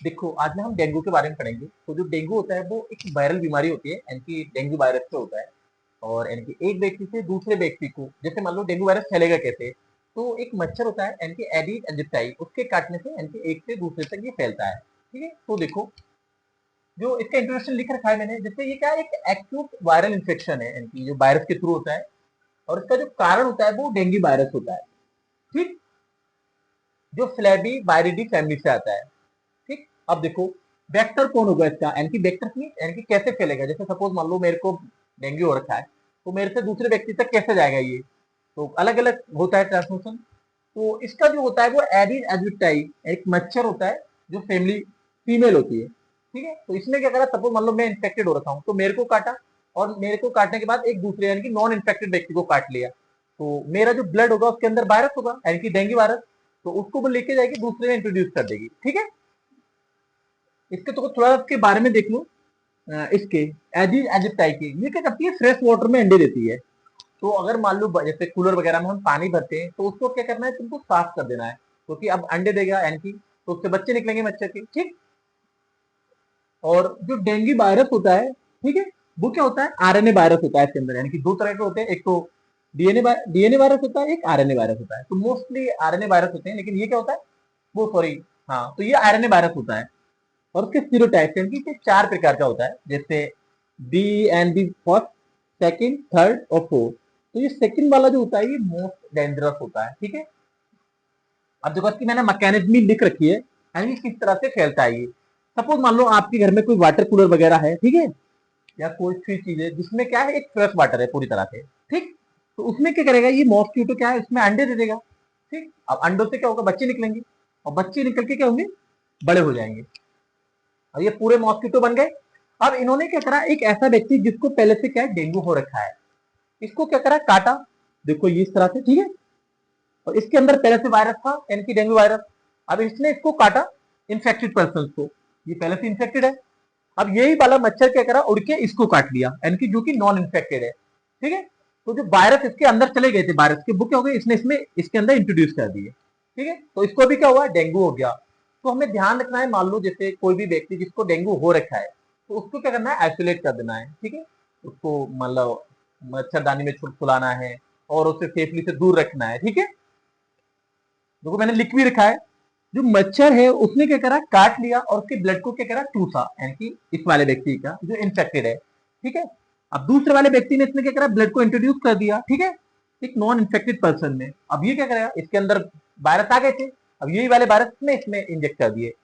देखो आज ना हम डेंगू के बारे में पढ़ेंगे। तो जो डेंगू होता है वो एक वायरल बीमारी होती है, यानी कि डेंगू वायरस से होता है। और यानी कि एक व्यक्ति से दूसरे व्यक्ति को, जैसे मान लो डेंगू वायरस फैलेगा कैसे, तो एक मच्छर होता है यानी कि एडिस एजिप्टाई, उसके काटने से यानी कि एक से दूसरे तक ये फैलता है। ठीक है, तो देखो जो इसका इंट्रोडक्शन लिख रखा है मैंने, जैसे ये क्या है, एक एक्यूट वायरल इन्फेक्शन है, यानी कि जो वायरस के थ्रू होता है। और इसका जो कारण होता है वो डेंगू वायरस होता है। ठीक, जो फ्लैबी वायरिडी फैमिली से आता है। ठीक, अब देखो वेक्टर कौन होगा इसका, यानी कि वेक्टर की यानी कि कैसे फैलेगा। जैसे सपोज मान लो मेरे को डेंगू हो रखा है, तो मेरे से दूसरे व्यक्ति तक कैसे जाएगा ये, तो अलग अलग होता है ट्रांसमिशन। तो इसका जो होता है वो एडिन एजिप्टाई एक मच्छर होता है, जो फैमिली फीमेल होती है। ठीक है, तो इसमें क्या करा, सपोज मान लो मैं इन्फेक्टेड हो रखा हूँ, तो मेरे को काटा, और मेरे को काटने के बाद एक दूसरे यानी कि नॉन इन्फेक्टेड व्यक्ति को काट लिया, तो मेरा जो ब्लड होगा उसके अंदर वायरस होगा, यानी कि डेंगू वायरस। तो उसको वो लेके जाएगी दूसरे में इंट्रोड्यूस कर देगी। ठीक है, इसके तो थोड़ा इसके बारे में देख लो। इसके एजिड एजिप्टाई के ये क्या करती है, फ्रेश वाटर में अंडे देती है। तो अगर मान लो जैसे कूलर वगैरह में हम पानी भरते हैं, तो उसको क्या करना है, तुमको साफ कर देना है, क्योंकि अब अंडे देगा यानी कि, तो उससे बच्चे निकलेंगे मच्छर के। ठीक, और जो डेंगू वायरस होता है, ठीक है, वो क्या होता है, आरएनए वायरस होता है इसके अंदर, यानी कि दो तरह के होते हैं, एक तो डीएनए वायरस होता है, एक आरएनए वायरस होता है। तो मोस्टली आरएनए वायरस होते हैं, लेकिन ये क्या होता है, वो सॉरी, हाँ, तो ये आरएनए वायरस होता है। और उसके सीरोटाइप यानी कि चार प्रकार का होता है, जैसे B and B first, second, third और फोर्थ। तो ये सेकंड वाला जो होता है ये मोस्ट डेंजरस होता है। ठीक है, अब देखो इसकी मैंने मैकेनिज्म लिख रखी है, यानी किस तरह से फैलता है ये। सपोज मान लो आपके घर में कोई वाटर कूलर वगैरह है, ठीक है, या कोई सी चीज है जिसमें क्या है, एक फ्रेश वाटर है पूरी तरह से। ठीक, तो उसमें क्या करेगा ये मॉस्किटो, क्या है, उसमें अंडे दे देगा। ठीक, अब अंडों से क्या होगा, बच्चे निकलेंगे, और बच्चे निकल के क्या होंगे, बड़े हो जाएंगे, और ये पूरे मॉस्किटो बन गए। अब इन्होंने क्या करा, एक ऐसा व्यक्ति जिसको पहले से क्या है, डेंगू हो रखा है, इसको क्या करा, काटा। देखो ये इस तरह से, ठीक है, और इसके अंदर पहले से वायरस था, यानी कि डेंगू वायरस। अब इसने इसको काटा, इन्फेक्टेड पर्सन को, ये पहले से इन्फेक्टेड है। अब यही वाला मच्छर क्या करा, उड़ के इसको काट लिया, यानी कि जो कि नॉन इन्फेक्टेड है। ठीक है, तो जो वायरस इसके अंदर चले गए थे, वायरस के वो क्या हो गए, इसने इसमें इसके अंदर इंट्रोड्यूस कर दिए। ठीक है, तो इसको भी क्या हुआ, डेंगू हो गया। तो हमें ध्यान रखना है, मान लो जैसे कोई भी व्यक्ति जिसको डेंगू हो रखा है, तो उसको क्या करना है, आइसोलेट कर देना है। ठीक है, उसको मतलब मच्छरदानी में सुलाना है, और उसे सेफली से दूर रखना है। ठीक है, देखो मैंने लिख भी रखा है, जो मच्छर है उसने क्या करा, काट लिया, और उसके ब्लड को क्या करा, चूसा, यानी कि इस वाले व्यक्ति का जो इन्फेक्टेड है। ठीक है, अब दूसरे वाले व्यक्ति ने इसमें क्या करा, ब्लड को इंट्रोड्यूस कर दिया। ठीक है, एक नॉन इन्फेक्टेड पर्सन में, अब ये क्या करेगा, इसके अंदर वायरस आ गए थे, अब यही वाले वायरस में इसमें इंजेक्ट कर दिए,